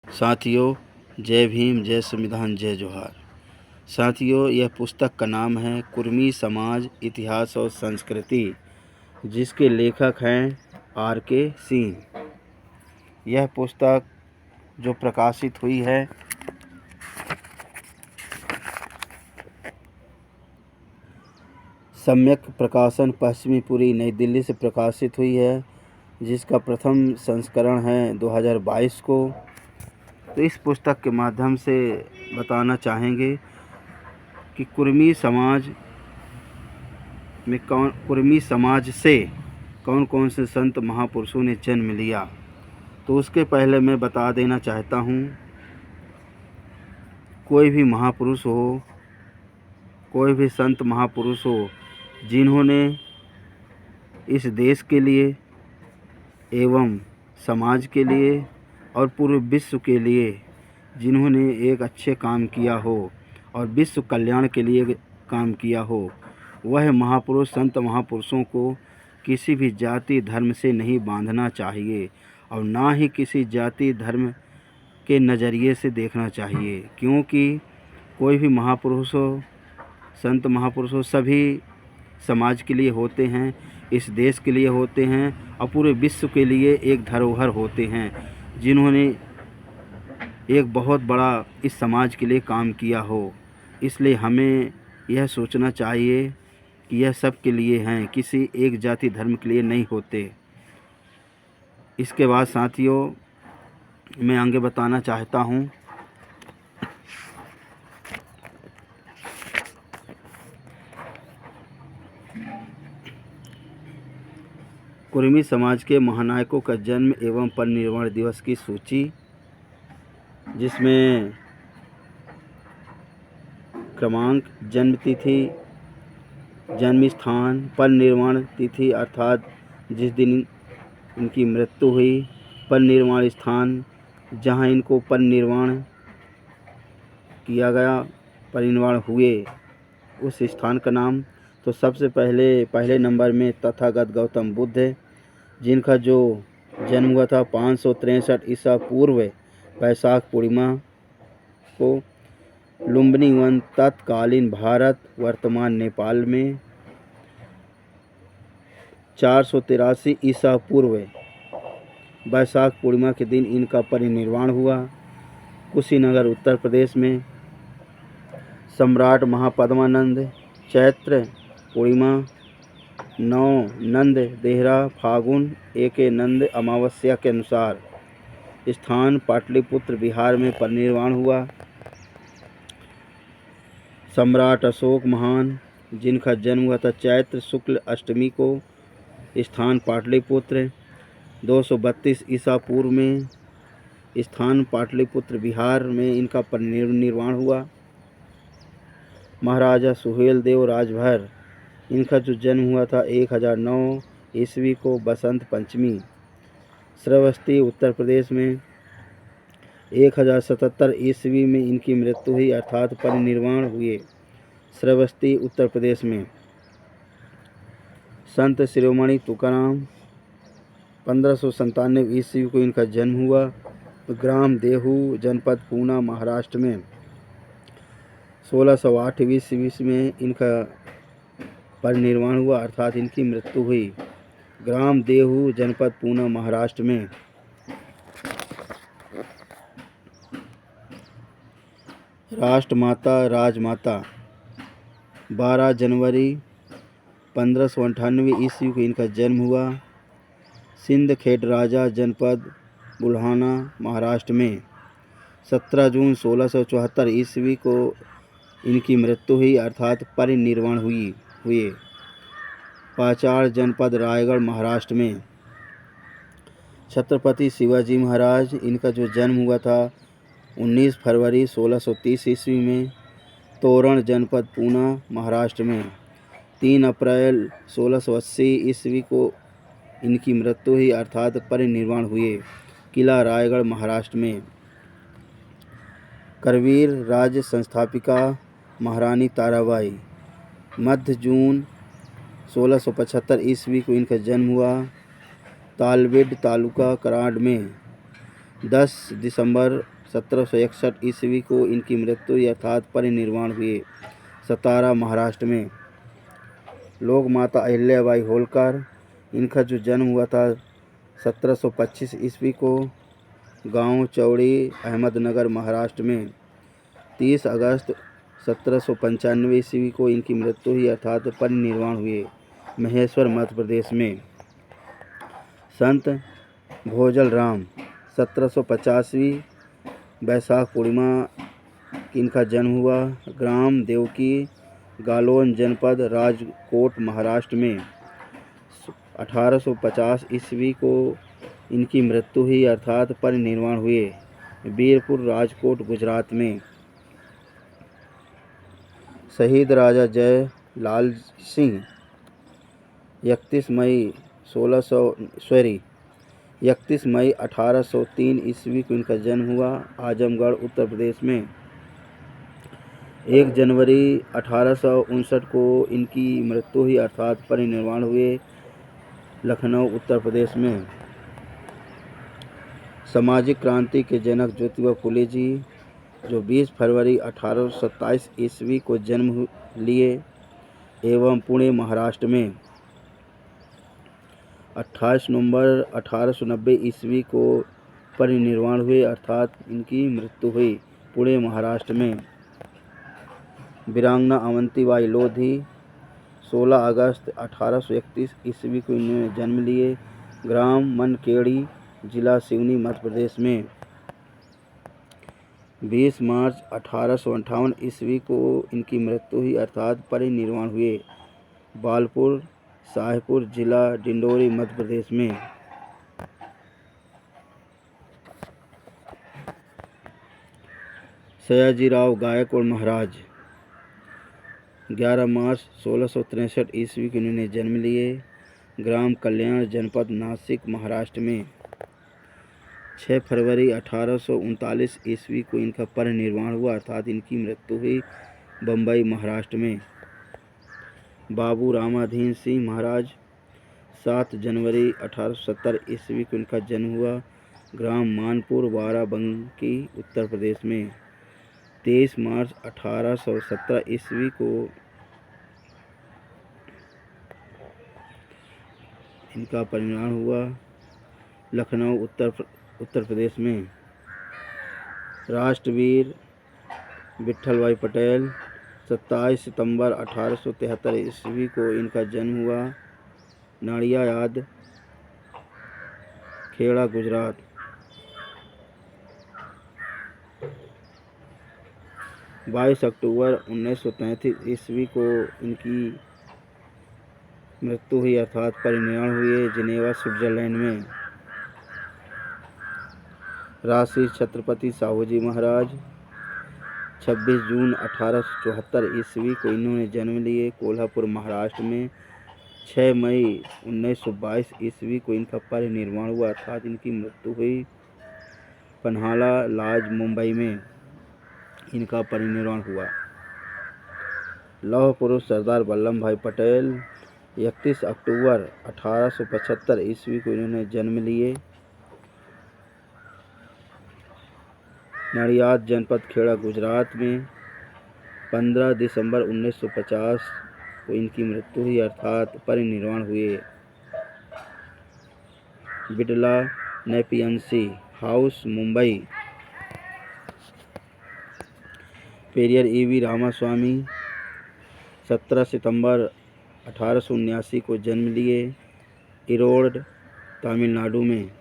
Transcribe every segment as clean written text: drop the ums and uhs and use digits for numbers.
साथियों, जय भीम, जय संविधान, जय जोहार। साथियों, यह पुस्तक का नाम है कुर्मी समाज, इतिहास और संस्कृति, जिसके लेखक हैं R.K. सिंह। यह पुस्तक जो प्रकाशित हुई है सम्यक प्रकाशन पश्चिमीपुरी नई दिल्ली से प्रकाशित हुई है, जिसका प्रथम संस्करण है 2022 को। तो इस पुस्तक के माध्यम से बताना चाहेंगे कि कुर्मी समाज से कौन कौन से संत महापुरुषों ने जन्म लिया। तो उसके पहले मैं बता देना चाहता हूँ, कोई भी महापुरुष हो, कोई भी संत महापुरुष हो, जिन्होंने इस देश के लिए एवं समाज के लिए और पूरे विश्व के लिए जिन्होंने एक अच्छे काम किया हो और विश्व कल्याण के लिए काम किया हो, वह महापुरुष संत महापुरुषों को किसी भी जाति धर्म से नहीं बांधना चाहिए और ना ही किसी जाति धर्म के नज़रिए से देखना चाहिए, क्योंकि कोई भी महापुरुष हो, संत महापुरुष हो, सभी समाज के लिए होते हैं, इस देश के लिए होते हैं और पूरे विश्व के लिए एक धरोहर होते हैं, जिन्होंने एक बहुत बड़ा इस समाज के लिए काम किया हो। इसलिए हमें यह सोचना चाहिए कि यह सब के लिए हैं, किसी एक जाति धर्म के लिए नहीं होते। इसके बाद साथियों, मैं आगे बताना चाहता हूँ कुर्मी समाज के महानायकों का जन्म एवं परिनिर्वाण दिवस की सूची, जिसमें क्रमांक, जन्म तिथि, जन्म स्थान, परिनिर्वाण तिथि अर्थात जिस दिन इनकी मृत्यु हुई, परिनिर्वाण स्थान जहाँ इनको परिनिर्वाण किया गया, परिनिर्वाण हुए उस स्थान का नाम। तो सबसे पहले नंबर में तथागत गौतम बुद्ध है, जिनका जो जन्म हुआ था 563 ईसा पूर्व वैशाख पूर्णिमा को लुम्बिनी वन, तत्कालीन भारत वर्तमान नेपाल में। 483 ईसा पूर्व वैशाख पूर्णिमा के दिन इनका परिनिर्वाण हुआ कुशीनगर उत्तर प्रदेश में। सम्राट महापद्मानंद चैत्र पूर्णिमा 9 नंद देहरा फागुन 1 नंद अमावस्या के अनुसार। स्थान पाटलिपुत्र बिहार में परिनिर्वाण हुआ। सम्राट अशोक महान, जिनका जन्म हुआ था चैत्र शुक्ल अष्टमी को। स्थान पाटलिपुत्र 232 ईसा पूर्व में। स्थान पाटलिपुत्र बिहार में इनका परिनिर्वाण हुआ। महाराजा सुहेल देव राजभर, इनका जो जन्म हुआ था 1009 ईस्वी को बसंत पंचमी श्रावस्ती उत्तर प्रदेश में। 1077 ईस्वी में इनकी मृत्यु हुई अर्थात परिनिर्वाण हुए श्रावस्ती उत्तर प्रदेश में। संत शिरोमणि तुकाराम 1597 ईस्वी को इनका जन्म हुआ। ग्राम देहू जनपद पूना महाराष्ट्र में। 1608 ईस्वी में इनका परिनिर्वाण हुआ अर्थात इनकी मृत्यु हुई ग्राम देहू जनपद पूना महाराष्ट्र में। राष्ट्रमाता राजमाता 12 जनवरी 1598 ईस्वी को इनका जन्म हुआ। सिंध खेड राजा जनपद बुल्हाना महाराष्ट्र में। 17 जून 1674 ईस्वी को इनकी मृत्यु हुई अर्थात परिनिर्वाण हुए पाचाड़ जनपद रायगढ़ महाराष्ट्र में। छत्रपति शिवाजी महाराज, इनका जो जन्म हुआ था 19 फरवरी 1630 ईस्वी में। तोरण जनपद पूना महाराष्ट्र में। 3 अप्रैल 1680 ईस्वी को इनकी मृत्यु हुई अर्थात परिनिर्वाण हुए किला रायगढ़ महाराष्ट्र में। करवीर राज्य संस्थापिका महारानी ताराबाई, मध्य जून 1675 ईस्वी को इनका जन्म हुआ। तालबेड़ तालुका कराड़ में। 10 दिसंबर 1761 ईस्वी को इनकी मृत्यु अर्थात परिनिर्वाण हुए। सतारा महाराष्ट्र में। लोक माता अहिल्याबाई होलकर, इनका जो जन्म हुआ था 1725 ईस्वी को गांव चौड़ी अहमदनगर महाराष्ट्र में। 30 अगस्त 1795 ईस्वी को इनकी मृत्यु हुई अर्थात परिनिर्वाण हुए महेश्वर मध्य प्रदेश में। संत भोजल राम 1750वीं वैशाख पूर्णिमा इनका जन्म हुआ। ग्राम देवकी गालोन जनपद राजकोट महाराष्ट्र में। 1850 ईस्वी को इनकी मृत्यु हुई अर्थात परिनिर्वाण हुए वीरपुर राजकोट गुजरात में। शहीद राजा जय लाल सिंह 31 मई 1803 ईस्वी को इनका जन्म हुआ आजमगढ़ उत्तर प्रदेश में। 1 जनवरी 1859 को इनकी मृत्यु हुई अर्थात परिनिर्वाण हुए लखनऊ उत्तर प्रदेश में। सामाजिक क्रांति के जनक ज्योतिबा फुले जी जो 20 फरवरी 1827 ईस्वी को जन्म लिए एवं पुणे महाराष्ट्र में। 28 नवंबर 1890 ईस्वी को परिनिर्वाण हुए अर्थात इनकी मृत्यु हुई पुणे महाराष्ट्र में। वीरांगना अवंतीबाई लोधी 16 अगस्त 1831 ईस्वी को इन्होंने जन्म लिए ग्राम मनकेड़ी जिला सिवनी मध्य प्रदेश में। 20 मार्च 1858 ईस्वी को इनकी मृत्यु हुई अर्थात परिनिर्वाण हुए बालपुर साहेबपुर जिला डिंडोरी मध्य प्रदेश में। सयाजीराव गायकवाड़ महाराज 11 मार्च 1663 ईस्वी को इन्होंने जन्म लिए ग्राम कल्याण जनपद नासिक महाराष्ट्र में। 6 फरवरी 1839 ईस्वी को इनका परिनिर्वाण हुआ अर्थात इनकी मृत्यु हुई बम्बई महाराष्ट्र में। बाबू रामाधीन सिंह महाराज 7 जनवरी 1870 ईस्वी को इनका जन्म हुआ ग्राम मानपुर बाराबंकी उत्तर प्रदेश में। 23 मार्च 1817 ईस्वी को इनका परिनिर्वाण हुआ लखनऊ उत्तर प्रदेश में। राष्ट्रवीर विट्ठल भाई पटेल 27 सितंबर 1873 ईस्वी को इनका जन्म हुआ नाड़ियाद खेड़ा गुजरात। 22 अक्टूबर 1933 ईस्वी को इनकी मृत्यु हुई अर्थात परिनिर्वाण हुए जिनेवा स्विट्जरलैंड में। राशि छत्रपति साहू जी महाराज 26 जून 1874 ईस्वी को इन्होंने जन्म लिए कोल्हापुर महाराष्ट्र में। 6 मई 1922 ईस्वी को इनका परिनिर्वाण हुआ अर्थात इनकी मृत्यु हुई पन्हाला लाज मुंबई में इनका परिनिर्वाण हुआ। लौह पुरुष सरदार वल्लभ भाई पटेल 31 अक्टूबर 1875 ईस्वी को इन्होंने जन्म लिए नाड़ियाद जनपद खेड़ा गुजरात में। 15 दिसंबर 1950 को इनकी मृत्यु हुई अर्थात परिनिर्वाण हुए बिड़ला नेपियंसी हाउस मुंबई। पेरियर ईवी रामास्वामी 17 सितंबर 1879 को जन्म लिए इरोड तमिलनाडु में।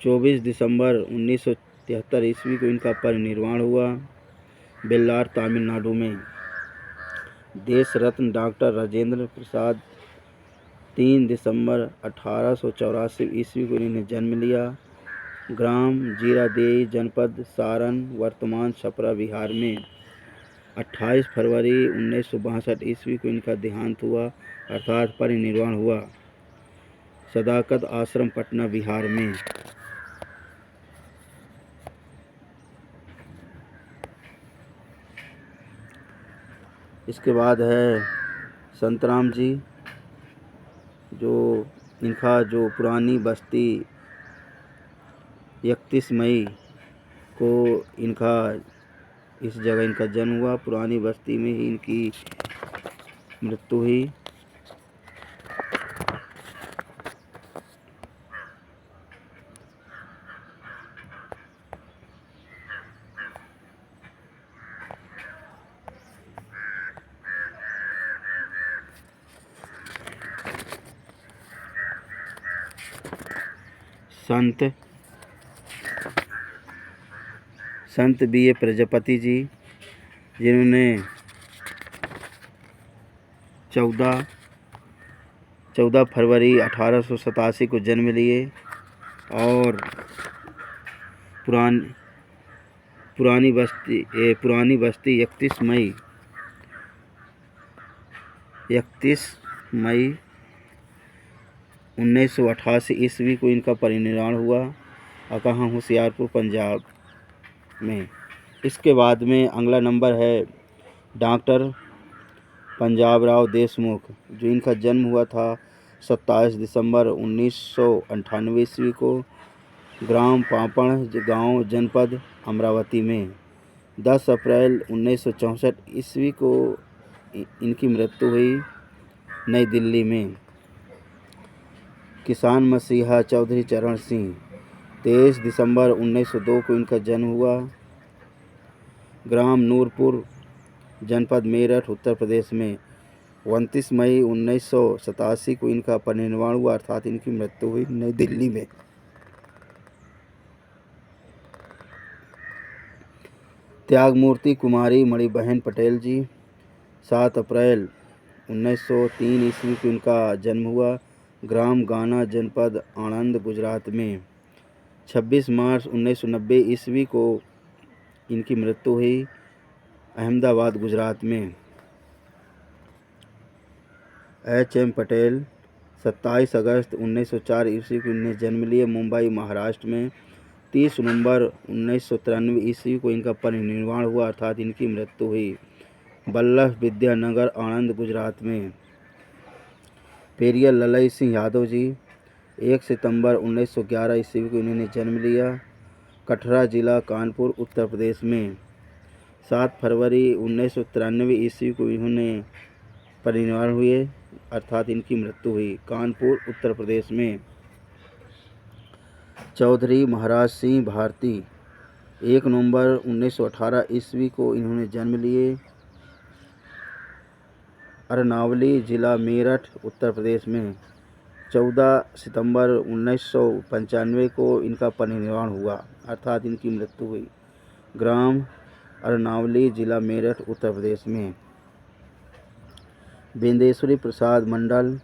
24 दिसंबर 1973 ईस्वी को इनका परिनिर्वाण हुआ बेल्लार तमिलनाडु में। देश रत्न डॉक्टर राजेंद्र प्रसाद 3 दिसंबर 1884 ईस्वी को इन्होंने जन्म लिया ग्राम जीरादेई जनपद सारण वर्तमान छपरा बिहार में। 28 फरवरी 1962 ईस्वी को इनका देहांत हुआ अर्थात परिनिर्वाण हुआ सदाकत आश्रम पटना बिहार में। इसके बाद है संतराम जी जो इनका जो पुरानी बस्ती 31 मई को इनका इस जगह इनका जन्म हुआ। पुरानी बस्ती में ही इनकी मृत्यु हुई। संत B.A. प्रजापति जी, जिन्होंने 14 फरवरी 1887 को जन्म लिए और पुरानी बस्ती 31 मई 1988 ईस्वी को इनका परिनिर्वाण हुआ और कहाँ होशियारपुर पंजाब में। इसके बाद में अगला नंबर है डॉक्टर पंजाब राव देशमुख, जो इनका जन्म हुआ था 27 दिसंबर 1998 ईस्वी को ग्राम पापड़ गांव जनपद अमरावती में। 10 अप्रैल 1964 ईस्वी को इनकी मृत्यु हुई नई दिल्ली में। किसान मसीहा चौधरी चरण सिंह, 23 दिसंबर 1902 को इनका जन्म हुआ। ग्राम नूरपुर जनपद मेरठ उत्तर प्रदेश में। 29 मई 1987 को इनका परिनिर्वाण हुआ, अर्थात इनकी मृत्यु हुई नई दिल्ली में। त्यागमूर्ति कुमारी मणिबहन पटेल जी, 7 अप्रैल 1903 ईस्वी को इनका जन्म हुआ। ग्राम गाना जनपद आणंद गुजरात में। 26 मार्च 1990 ईस्वी को इनकी मृत्यु हुई अहमदाबाद गुजरात में। H.M. पटेल, 27 अगस्त 1904 ईस्वी को इन्हें जन्म लिए मुंबई महाराष्ट्र में। 30 नवंबर 1993 ईस्वी को इनका परिनिर्वाण हुआ, अर्थात इनकी मृत्यु हुई वल्लभ विद्यानगर आणंद गुजरात में। पेरियर ललई सिंह यादव जी, 1 सितंबर 1911 ईस्वी को इन्होंने जन्म लिया कटरा जिला कानपुर उत्तर प्रदेश में। 7 फरवरी 1993 ईस्वी को इन्होंने परिनिर्वाण हुए, अर्थात इनकी मृत्यु हुई कानपुर उत्तर प्रदेश में। चौधरी महाराज सिंह भारती, 1 नवंबर 1918 ईस्वी को इन्होंने जन्म लिए अरनावली जिला मेरठ उत्तर प्रदेश में। 14 सितंबर 1995 को इनका परिनिर्वाण हुआ, अर्थात इनकी मृत्यु हुई ग्राम अरनावली जिला मेरठ उत्तर प्रदेश में। बिंदेश्वरी प्रसाद मंडल,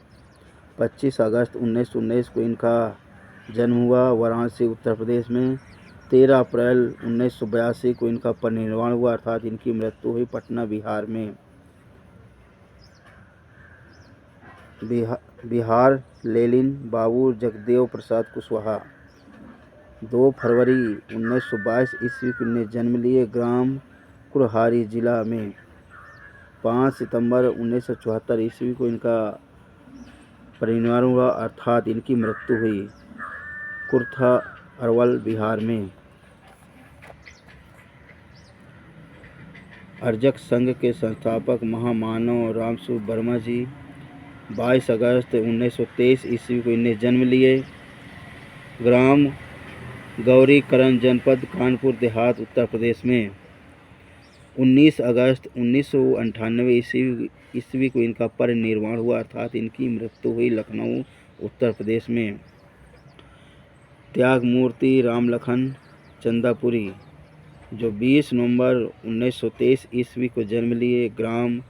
25 अगस्त 1919 को इनका जन्म हुआ वाराणसी उत्तर प्रदेश में। 13 अप्रैल 1982 को इनका परिनिर्वाण हुआ, अर्थात इनकी मृत्यु हुई पटना बिहार में। बिहार लेलिन बाबू जगदेव प्रसाद कुशवाहा, 2 फरवरी 1922 ईस्वी को इन्हें जन्म लिए ग्राम कुरहारी जिला में। 5 सितंबर 1974 ईस्वी को इनका परिनिर्वाण हुआ, अर्थात इनकी मृत्यु हुई कुर्था अरवल बिहार में। अर्जक संघ के संस्थापक महामानव रामस्वरूप वर्मा जी, 22 अगस्त 1923 ईस्वी को इन्हें जन्म लिए ग्राम गौरीकरण जनपद कानपुर देहात उत्तर प्रदेश में। 19 अगस्त 1998 ईस्वी को इनका परिनिर्वाण हुआ, अर्थात इनकी मृत्यु हुई लखनऊ उत्तर प्रदेश में। त्यागमूर्ति रामलखन चंदापुरी, जो 20 नवंबर 1923 ईस्वी को जन्म लिए ग्राम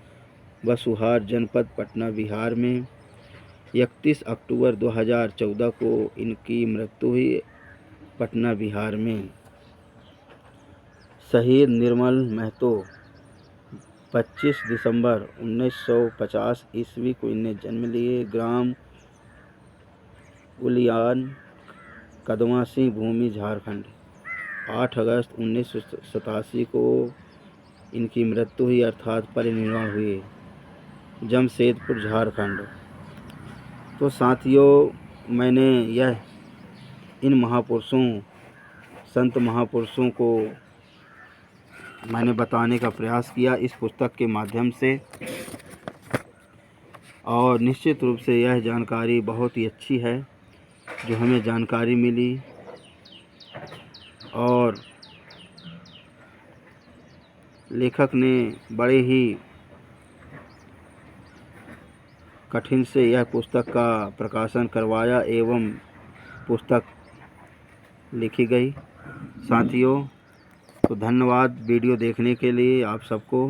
बसुहार जनपद पटना बिहार में। 31 अक्टूबर 2014 को इनकी मृत्यु हुई पटना बिहार में। शहीद निर्मल महतो, 25 दिसंबर 1950 ईस्वी को इन्हें जन्म लिए ग्राम उलियान कदमासी भूमि झारखंड। 8 अगस्त 1987 को इनकी मृत्यु हुई, अर्थात परिनिर्वाण हुए जमशेदपुर झारखंड। तो साथियों, मैंने इन महापुरुषों संत महापुरुषों को मैंने बताने का प्रयास किया इस पुस्तक के माध्यम से, और निश्चित रूप से यह जानकारी बहुत ही अच्छी है जो हमें जानकारी मिली। और लेखक ने बड़े ही कठिन से यह पुस्तक का प्रकाशन करवाया एवं पुस्तक लिखी गई। साथियों, तो धन्यवाद वीडियो देखने के लिए आप सबको।